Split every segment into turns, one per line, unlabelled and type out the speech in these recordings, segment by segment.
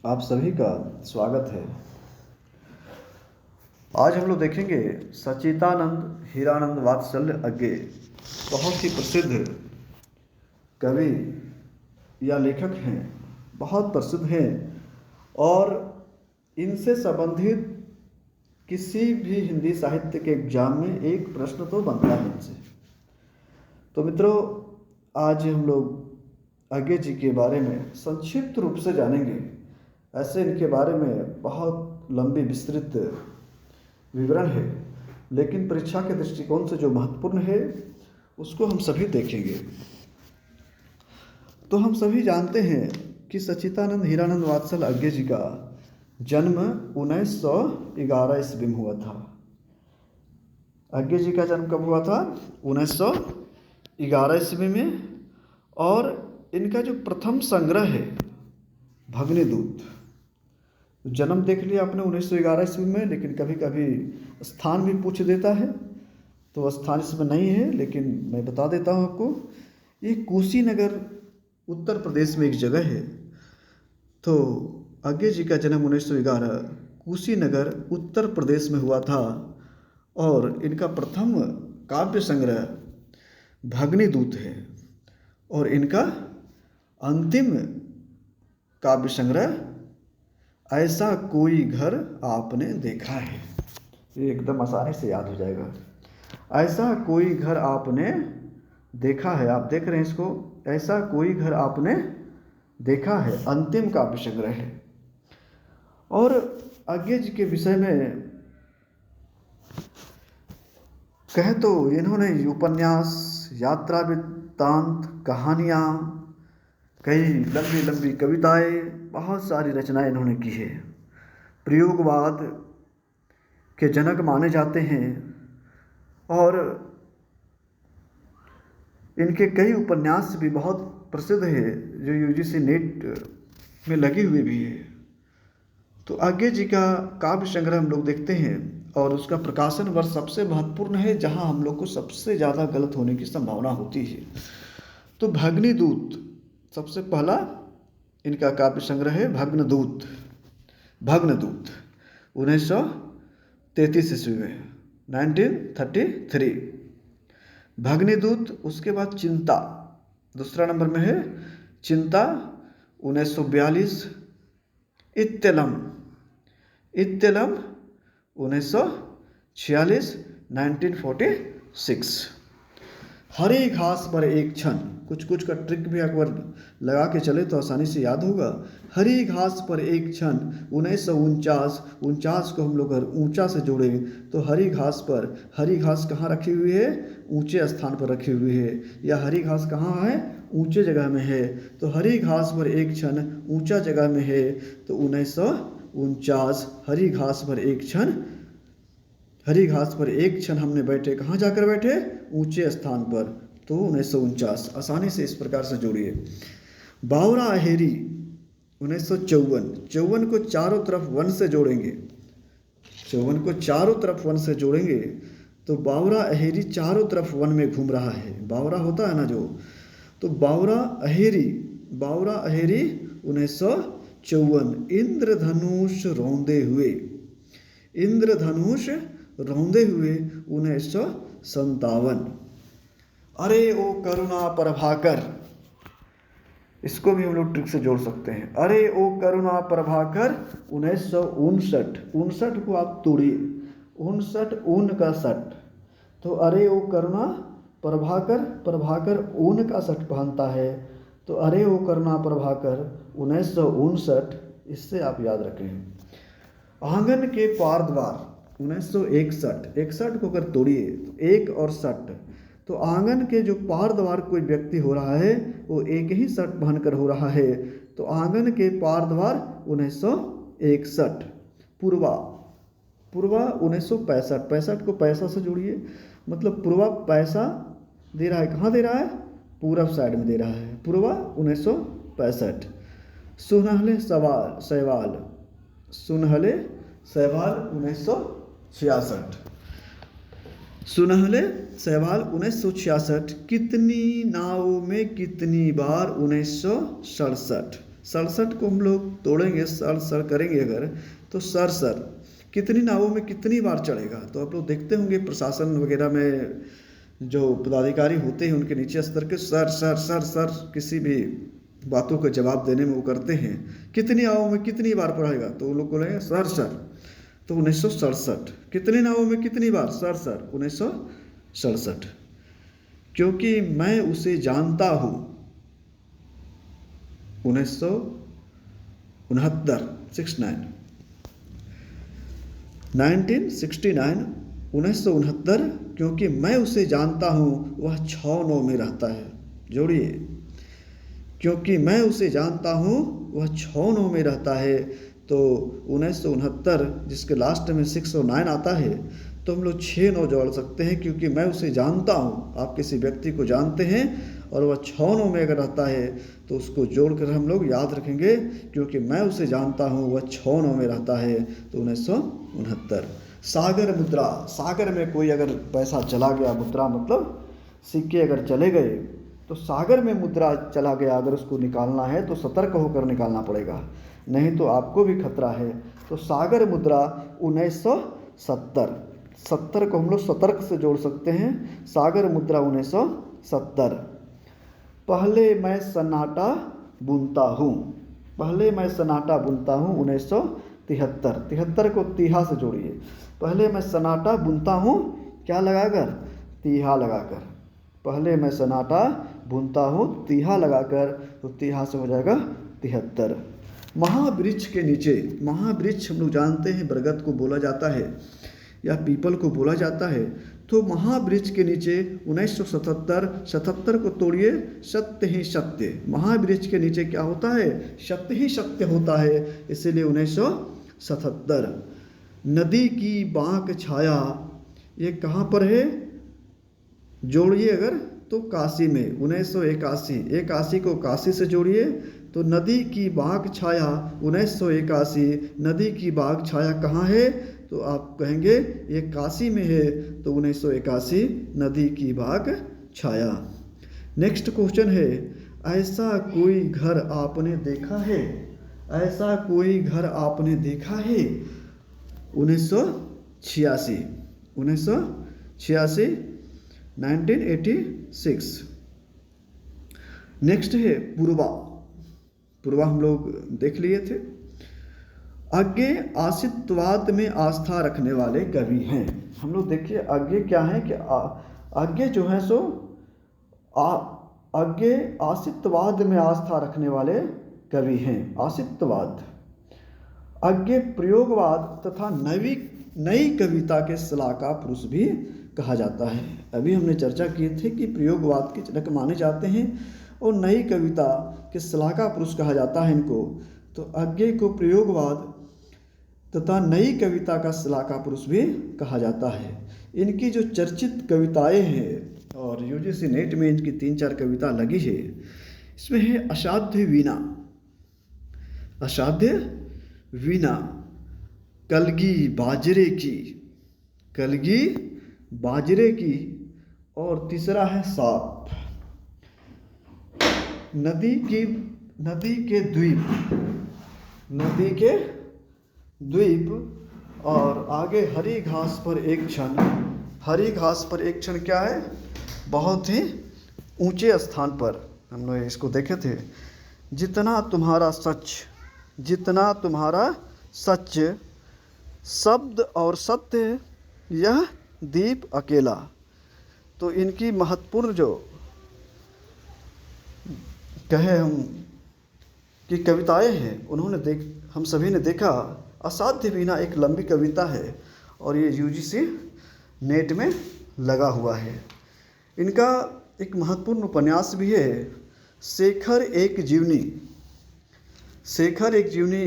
आप सभी का स्वागत है। आज हम लोग देखेंगे सच्चिदानंद हीरानंद वात्सल्य अज्ञे। बहुत ही प्रसिद्ध कवि या लेखक हैं, बहुत प्रसिद्ध हैं और इनसे संबंधित किसी भी हिंदी साहित्य के एग्जाम में एक प्रश्न तो बनता है इनसे। तो मित्रों, आज हम लोग अज्ञे जी के बारे में संक्षिप्त रूप से जानेंगे। ऐसे इनके बारे में बहुत लंबी विस्तृत विवरण है, लेकिन परीक्षा के दृष्टिकोण से जो महत्वपूर्ण है उसको हम सभी देखेंगे। तो हम सभी जानते हैं कि सच्चिदानंद हीरानंद वात्सल्य अज्ञे जी का जन्म 1911 ईस्वी में हुआ था। अज्ञे जी का जन्म कब हुआ था? 1911 ईस्वी में। और इनका जो प्रथम संग्रह है भग्निदूत, जन्म देख लिया आपने 1911 ईस्वी में, लेकिन कभी कभी स्थान भी पूछ देता है, तो स्थान इसमें नहीं है, लेकिन मैं बता देता हूँ आपको। ये कुशीनगर उत्तर प्रदेश में एक जगह है। तो अज्ञे जी का जन्म 1911 कुशीनगर उत्तर प्रदेश में हुआ था और इनका प्रथम काव्य संग्रह भग्निदूत है और इनका अंतिम काव्य संग्रह ऐसा कोई घर आपने देखा है। ये एकदम आसानी से याद हो जाएगा। ऐसा कोई घर आपने देखा है, आप देख रहे हैं इसको, ऐसा कोई घर आपने देखा है, अंतिम काव्य संग्रह है। और अज्ञे जी के विषय में कहे तो इन्होंने उपन्यास, यात्रा वृत्तांत, कहानियाँ, कई लंबी लंबी कविताएं, बहुत सारी रचनाएं इन्होंने की है। प्रयोगवाद के जनक माने जाते हैं और इनके कई उपन्यास भी बहुत प्रसिद्ध है जो यूजीसी नेट में लगी हुई भी है। तो अज्ञे जी का काव्य संग्रह हम लोग देखते हैं और उसका प्रकाशन वर्ष सबसे महत्वपूर्ण है, जहां हम लोग को सबसे ज़्यादा गलत होने की संभावना होती है। तो भग्निदूत सबसे पहला इनका काव्य संग्रह है भग्नदूत 1933 ईस्वी में, 1933 भग्निदूत। उसके बाद चिंता दूसरा नंबर में है, चिंता 1942, इत्तलम 1946, 1946। हरी घास पर एक क्षण, कुछ का ट्रिक भी अगर लगा के चले तो आसानी से याद होगा। हरी घास पर एक क्षण 1949 को हम लोग अगर ऊंचा से जोड़ें तो हरी घास पर, हरी घास कहाँ रखी हुई है? ऊंचे स्थान पर रखी हुई है। या हरी घास कहाँ है? ऊंचे जगह में है। तो हरी घास पर एक क्षण ऊंचा जगह में है, तो 1949 हरी घास पर एक क्षण, हरी घास पर एक क्षण हमने बैठे, कहाँ जाकर बैठे? ऊंचे स्थान पर, तो 1949 आसानी से इस प्रकार से जोड़िए। बावरा अहेरी 1954 को चारों तरफ वन से जोड़ेंगे, 54 को चारों तरफ वन से जोड़ेंगे तो बावरा अहेरी चारों तरफ वन में घूम रहा है। बावरा होता है ना जो, तो बावरा अहेरी 1954। इंद्रधनुष रौंदे हुए 1957। अरे ओ करुणा प्रभाकर, इसको भी हम लोग ट्रिक से जोड़ सकते हैं। अरे ओ करुणा प्रभाकर 1959 को आप तोड़िए, 59 ऊन का सट, तो अरे ओ करुणा प्रभाकर ऊन का सट पहनता है, तो अरे ओ करुणा प्रभाकर 1959, इससे आप याद रखें। आंगन के पार द्वार 1961 को अगर तोड़िए तो एक और सट, तो आंगन के जो पार द्वार कोई व्यक्ति हो रहा है वो एक ही शर्ट पहनकर हो रहा है, तो आंगन के पार द्वार 1961। पूर्वा 1965 को पैसा से जोड़िए, मतलब पूर्वा पैसा दे रहा है, कहाँ दे रहा है? पूरब साइड में दे रहा है, पूर्वा 1965। सुनहले शैवाल 1966, सुनहले शैवाल 1966। कितनी नावों में कितनी बार 1967, 67 को हम लोग तोड़ेंगे, सड़ करेंगे अगर, तो सर कितनी नावों में कितनी बार चढ़ेगा। तो आप लोग देखते होंगे प्रशासन वगैरह में जो पदाधिकारी होते हैं उनके नीचे स्तर के सर किसी भी बातों का जवाब देने में वो करते हैं, कितनी नावों में कितनी बार पढ़ेगा, तो वो लोग बोलेंगे सर। तो 1967 कितनी नावों में कितनी बार, सर 1967। क्योंकि मैं उसे जानता हूँ 1969 क्योंकि मैं उसे जानता हूँ वह 6-9 में रहता है। जोड़िए, क्योंकि मैं उसे जानता हूँ वह 6-9 में रहता है। तो 1969 जिसके लास्ट में 6 और 9 आता है, तो हम लोग 6-9 जोड़ सकते हैं, क्योंकि मैं उसे जानता हूँ। आप किसी व्यक्ति को जानते हैं और वह 6-9 में अगर रहता है तो उसको जोड़कर हम लोग याद रखेंगे, क्योंकि मैं उसे जानता हूँ वह 6-9 में रहता है। तो 1969। सागर मुद्रा, सागर में कोई अगर पैसा चला गया, मुद्रा मतलब सिक्के अगर चले गए, तो सागर में मुद्रा चला गया, अगर उसको निकालना है तो सतर्क होकर निकालना पड़ेगा, नहीं तो आपको भी खतरा है। तो सागर मुद्रा 1970 को हम लोग सतर्क से जोड़ सकते हैं। सागर मुद्रा 1970। पहले मैं सन्नाटा बुनता हूँ, पहले मैं सन्नाटा बुनता हूँ 1973 को तीहा से जोड़िए। पहले मैं सन्नाटा बुनता हूँ, क्या लगाकर, तीहा लगाकर। पहले मैं सन्नाटा बुनता हूँ तीहा लगाकर, तो तीहा से हो जाएगा 73। महावृक्ष के नीचे, महावृक्ष हम लोग जानते हैं बरगद को बोला जाता है या पीपल को बोला जाता है। तो महावृक्ष के नीचे 1977 को तोड़िए, सत्य ही सत्य। महावृक्ष के नीचे क्या होता है, सत्य ही सत्य होता है, इसीलिए 1977। नदी की बांक छाया, ये कहाँ पर है, जोड़िए अगर तो काशी में 1981। 81 को काशी से जोड़िए, तो नदी की बांक छाया 1981। नदी की बांक छाया कहाँ है, तो आप कहेंगे ये काशी में है, तो 1981 नदी की बांक छाया। नेक्स्ट क्वेश्चन है, ऐसा कोई घर आपने देखा है, ऐसा कोई घर आपने देखा है 1986। 1986। नेक्स्ट है पूर्वा, पूर्वा हम लोग देख लिए थे। आगे आसितवाद में आस्था रखने वाले कवि हैं। हम लोग देखिए आगे क्या है कि आगे जो है सो आगे आसितवाद में आस्था रखने वाले कवि हैं। आसितवाद, आगे प्रयोगवाद तथा नई कविता के सलाहकार पुरुष भी कहा जाता है। अभी हमने चर्चा की थी कि प्रयोगवाद के जनक माने जाते हैं और नई कविता के सलाहकार पुरुष कहा जाता है इनको। तो आगे को प्रयोगवाद तथा नई कविता का सलाहकार पुरुष भी कहा जाता है। इनकी जो चर्चित कविताएं हैं और यूजीसी नेट में इनकी 3-4 कविता लगी है, इसमें है असाध्य वीणा, असाध्य वीणा, कलगी बाजरे की, कलगी बाजरे की, और तीसरा है सांप, नदी के द्वीप, नदी के द्वीप, और आगे हरी घास पर एक क्षण। हरी घास पर एक क्षण क्या है, बहुत ही ऊंचे स्थान पर हम लोग इसको देखे थे। जितना तुम्हारा सच, जितना तुम्हारा सच, शब्द और सत्य, यह दीप अकेला। तो इनकी महत्वपूर्ण जो कहे हम कि कविताएं हैं, उन्होंने हम सभी ने देखा। असाध्य वीणा एक लंबी कविता है और ये यूजीसी नेट में लगा हुआ है। इनका एक महत्वपूर्ण उपन्यास भी है, शेखर एक जीवनी। शेखर एक जीवनी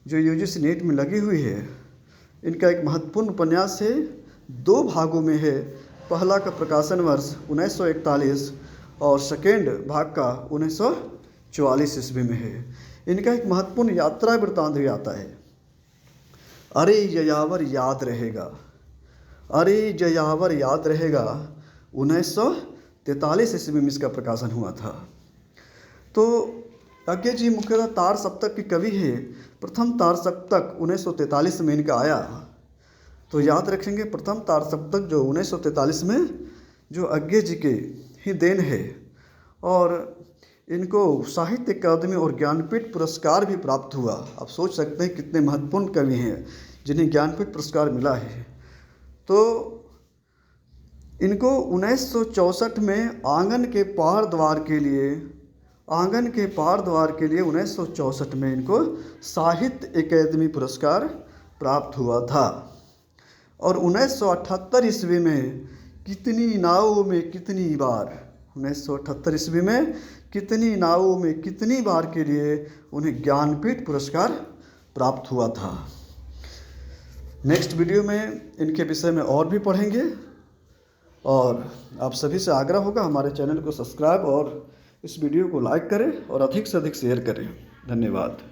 जो यूजीसी नेट में लगी हुई है, इनका एक महत्वपूर्ण उपन्यास है, 2 भागों में है। पहला का प्रकाशन वर्ष 1941 और सेकेंड भाग का 1944 ईस्वी में है। इनका एक महत्वपूर्ण यात्रा वृत्तांत भी आता है। अरे जयावर याद रहेगा, अरे जयावर याद रहेगा 1943 ईस्वी में इसका प्रकाशन हुआ था। तो याज्ञ जी मुख्यतः तार सप्तक के कवि है। प्रथम तार सप्तक 1943 में इनका आया। तो याद रखेंगे प्रथम तार सप्तक जो 1943 में जो याज्ञ जी के ही देन है। और इनको साहित्य अकादमी और ज्ञानपीठ पुरस्कार भी प्राप्त हुआ। आप सोच सकते हैं कितने महत्वपूर्ण कवि हैं जिन्हें ज्ञानपीठ पुरस्कार मिला है। तो इनको 1964 में आंगन के पार द्वार के लिए 1964 में इनको साहित्य अकादमी पुरस्कार प्राप्त हुआ था। और 1978 ईस्वी में कितनी नावों में कितनी बार 1978 ईस्वी में कितनी नावों में कितनी बार के लिए उन्हें ज्ञानपीठ पुरस्कार प्राप्त हुआ था। नेक्स्ट वीडियो में इनके विषय में और भी पढ़ेंगे। और आप सभी से आग्रह होगा हमारे चैनल को सब्सक्राइब और इस वीडियो को लाइक करें और अधिक से अधिक शेयर करें। धन्यवाद।